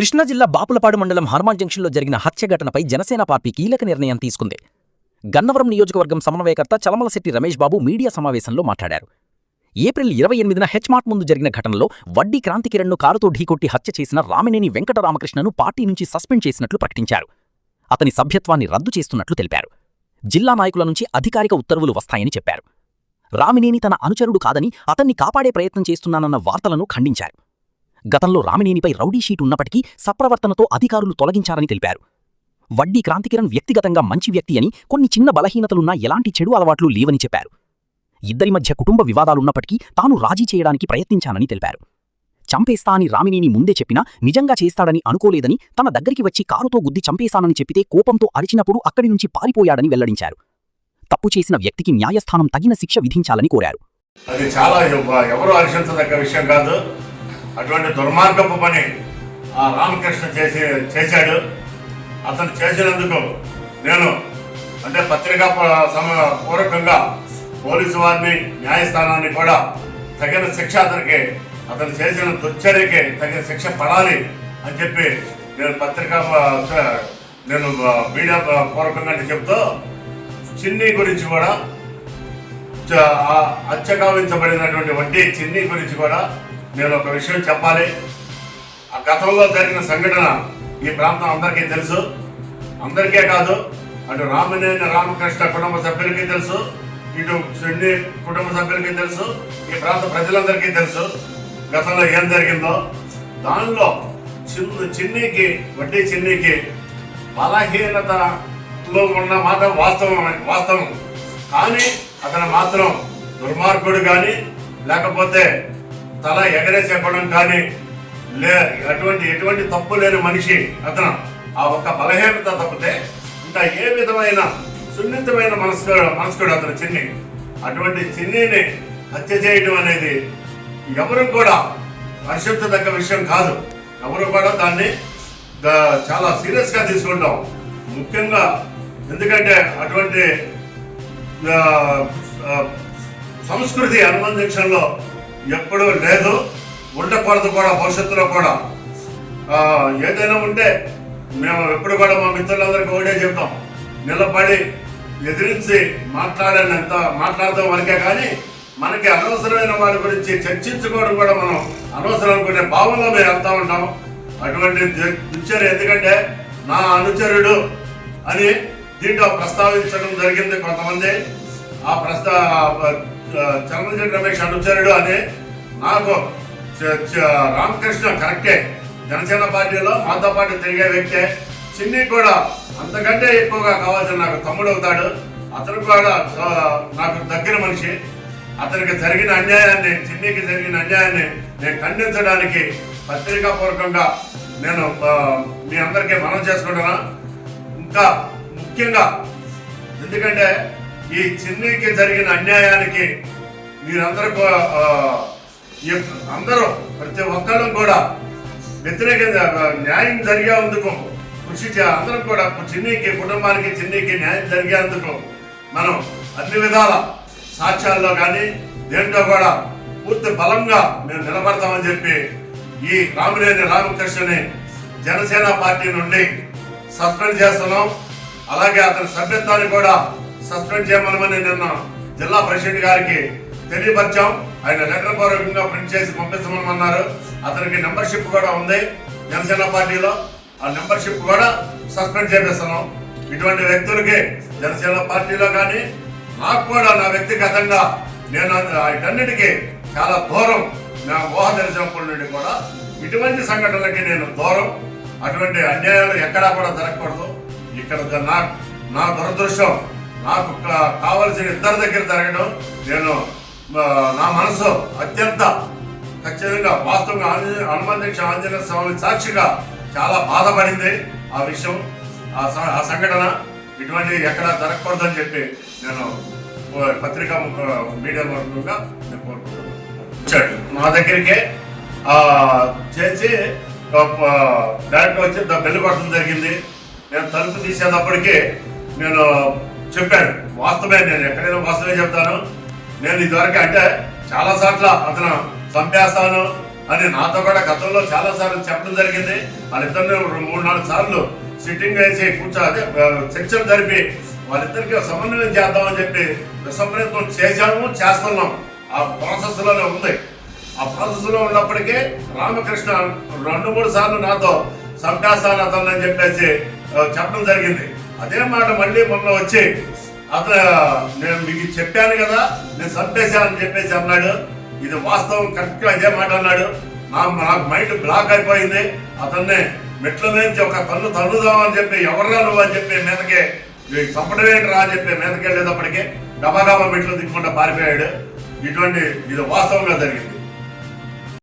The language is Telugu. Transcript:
కృష్ణా జిల్లా బాపులపాడు మండలం హనుమాన్ జంక్షన్లో జరిగిన హత్య ఘటనపై జనసేన పార్టీ కీలక నిర్ణయం తీసుకుంది. గన్నవరం నియోజకవర్గం సమన్వయకర్త చలమలశెట్టి రమేష్ బాబు మీడియా సమావేశంలో మాట్లాడారు. ఏప్రిల్ 28న హెచ్మార్ట్ ముందు జరిగిన ఘటనలో వడ్డీ క్రాంతికిరణ్ను కారుతో ఢీకొట్టి హత్య చేసిన రామినేని వెంకటరామకృష్ణను పార్టీ నుంచి సస్పెండ్ చేసినట్లు ప్రకటించారు. అతని సభ్యత్వాన్ని రద్దు చేస్తున్నట్లు తెలిపారు. జిల్లా నాయకుల నుంచి అధికారిక ఉత్తర్వులు వస్తాయని చెప్పారు. రామినేని తన అనుచరుడు కాదని అతన్ని కాపాడే ప్రయత్నం చేస్తున్నానన్న వార్తలను ఖండించారు. గతంలో రామినేనిపై రౌడీ షీట్ ఉన్నప్పటికీ సప్రవర్తనతో అధికారులు తొలగించారని తెలిపారు. వడ్డీ క్రాంతికిరణ్ వ్యక్తిగతంగా మంచి వ్యక్తి అని, కొన్ని చిన్న బలహీనతలున్నా ఎలాంటి చెడు అలవాట్లు లేవని చెప్పారు. ఇద్దరి మధ్య కుటుంబ వివాదాలున్నప్పటికీ తాను రాజీ చేయడానికి ప్రయత్నించానని తెలిపారు. చంపేస్తా అని రామినేని ముందే చెప్పినా నిజంగా చేస్తాడని అనుకోలేదని, తన దగ్గరికి వచ్చి కారుతో గుద్ది చంపేశానని చెప్పితే కోపంతో అరిచినప్పుడు అక్కడి నుంచి పారిపోయాడని వెల్లడించారు. తప్పు చేసిన వ్యక్తికి న్యాయస్థానం తగిన శిక్ష విధించాలని కోరారు. అది చాలా ఎవరూ హర్షించదగ్గ విషయం కాదు. అటువంటి దుర్మార్గపు పని ఆ రామకృష్ణ చేశాడు. అతను చేసినందుకు నేను పత్రికా పూర్వకంగా పోలీసు వారిని, న్యాయస్థానాన్ని కూడా తగిన శిక్ష అతను చేసిన దుశ్చర్యకి తగిన శిక్ష పడాలి అని చెప్పి నేను మీడియా పూర్వకంగా చెప్తూ, చిన్ని గురించి కూడా హత్యగావించబడినటువంటి వడ్డీ చిన్ని గురించి కూడా నేను ఒక విషయం చెప్పాలి. ఆ గతంలో జరిగిన సంఘటన ఈ ప్రాంతం అందరికీ తెలుసు. అందరికీ కాదు, అటు రామినేని రామకృష్ణ కుటుంబ సభ్యులకి తెలుసు, ఇటు చిన్ని కుటుంబ సభ్యులకి తెలుసు, ఈ ప్రాంత ప్రజలందరికీ తెలుసు గతంలో ఏం జరిగిందో. దానిలో చిన్నికి వడ్డీ చిన్నికి బలహీనతలో ఉన్న మాట వాస్తవం. కానీ అతను మాత్రం దుర్మార్గుడు కానీ, లేకపోతే తల ఎగరేసేపడం కానీ ఎటువంటి తప్పు లేని మనిషి అతను. ఆ ఒక్క బలహీనత తప్పితే ఇంకా ఏ విధమైన సున్నితమైన మనస్కుడు అతను చిన్ని. అటువంటి చిన్నిని హత్య చేయడం అనేది ఎవరు కూడా హర్షించదగ్గ విషయం కాదు. ఎవరు కూడా దాన్ని చాలా సీరియస్గా తీసుకుంటాం. ముఖ్యంగా ఎందుకంటే అటువంటి సంస్కృతి హనుమాన్ జంక్షన్లో ఎప్పుడూ లేదు, ఉండకూడదు కూడా. భవిష్యత్తులో కూడా ఏదైనా ఉంటే మేము ఎప్పుడు కూడా మా మిత్రులందరికీ ఒకటే చెప్తాం, నిలబడి ఎదిరించి మాట్లాడతాం వరకే. కానీ మనకి అనవసరమైన వారి గురించి చర్చించుకోవడం కూడా మనం అనవసరం అనుకునే భావంలో మేము వెళ్తూ ఉంటాం. అటువంటి దుశ్చర్య, ఎందుకంటే నా అనుచరుడు అని దీంట్లో ప్రస్తావించడం జరిగింది కొంతమంది. ఆ చలమలశెట్టి రమేష్ అనుచరుడు అని నాకు రామకృష్ణ కరెక్టే, జనసేన పార్టీలో మాతో పాటు తిరిగే వ్యక్తే. చిన్ని కూడా అంతకంటే ఎక్కువగా కావాల్సిన నాకు తమ్ముడు అవుతాడు. అతను కూడా నాకు దగ్గర మనిషి. అతనికి జరిగిన అన్యాయాన్ని, చిన్నికి జరిగిన అన్యాయాన్ని నేను ఖండించడానికి పత్రికాపూర్వకంగా నేను మీ అందరికీ మనవి చేసుకుంటున్నా. ఇంకా ముఖ్యంగా ఎందుకంటే ఈ చిన్నికి జరిగిన అన్యాయానికి అందరూ ప్రతి ఒక్కళ్ళు కూడా వ్యతిరేకంగా న్యాయం జరిగేందుకు కృషి అందరం కూడా కుటుంబానికి చిన్నికి న్యాయం జరిగేందుకు మనం అన్ని విధాల సాక్ష్యాల్లో కానీ దేంట్లో కూడా పూర్తి బలంగా మేము నిలబడతామని చెప్పి ఈ రామినేని రామకృష్ణని జనసేన పార్టీ నుండి సస్పెండ్ చేస్తున్నాం. అలాగే అతని సభ్యత్వాన్ని కూడా సస్పెండ్ చేయమని నిన్న జిల్లా ప్రెసిడెంట్ గారికి తెలియపరిచాం. ఆయన లెటర్ పూర్వకంగా ప్రింట్ చేసి పంపించమన్నారు. అతనికి మెంబర్షిప్ కూడా ఉంది జనసేన పార్టీలో. ఆ మెంబర్షిప్ కూడా సస్పెండ్ చేపిస్తున్నాం. ఇటువంటి వ్యక్తులకి జనసేన పార్టీలో కానీ నాకు కూడా నా వ్యక్తిగతంగా నేను వీటన్నిటికీ చాలా దూరం. నా ఊహ తెలిసినప్పటి నుండి కూడా ఇటువంటి సంఘటనలకి నేను దూరం. అటువంటి అన్యాయాలు ఎక్కడా కూడా జరగకూడదు. ఇక్కడ నా దురదృష్టం నాకు కావలసిన ఇద్దరి దగ్గర జరగడం, నేను నా మనసు అత్యంత ఖచ్చితంగా వాస్తవంగా హనుమాన్ జంక్షన్ ఆంజనేయ స్వామి సాక్షిగా చాలా బాధపడింది ఆ విషయం, ఆ సంఘటన. ఇటువంటి ఎక్కడా జరగకూడదని చెప్పి నేను పత్రికా మీడియా మూలంగా నేను కోరుకుంటున్నాను. వచ్చాడు మా దగ్గరికే చేసి డైరెక్ట్ వచ్చి బెల్లు కొట్టడం జరిగింది. నేను తలుపు తీసేటప్పటికీ నేను చెప్పాను, వాస్తవమే, నేను ఎక్కడైనా వాస్తవమే చెప్తాను. నేను ఇదివరకు చాలా సార్లు అతను చంపేస్తాను, అని నాతో కూడా గతంలో చాలా సార్లు చెప్పడం జరిగింది. వాళ్ళిద్దరిని 3-4 సార్లు సిట్టింగ్ వేసి అదే చర్చలు జరిపి వాళ్ళిద్దరికి సమన్వయం చేద్దామని చెప్పి విశ్వప్రయత్నం చేస్తున్నాం. ఆ ప్రాసెస్ లోనే ఉంది. ఆ ప్రాసెస్ లో ఉన్నప్పటికీ రామకృష్ణ 2-3 సార్లు నాతో సంభాషణ అతన్ని చెప్పేసి చెప్పడం జరిగింది. అదే మాట మళ్ళీ మొన్న వచ్చి అతను నేను మీకు చెప్పాను కదా నేను చంపేశానని చెప్పేసి అన్నాడు. ఇది వాస్తవం, కరెక్ట్గా అదే మాట అన్నాడు. నాకు మైండ్ బ్లాక్ అయిపోయింది. అతన్ని మెట్ల నుంచి ఒక తన్నుదామని చెప్పి ఎవర్రా నువ్వు అని చెప్పి మీదకి చంపడమేంటి రా అని చెప్పి మీదకి వెళ్ళేటప్పటికీ గబాగబా మెట్లు దిక్కుండా పారిపోయాడు. ఇది వాస్తవంగా జరిగింది.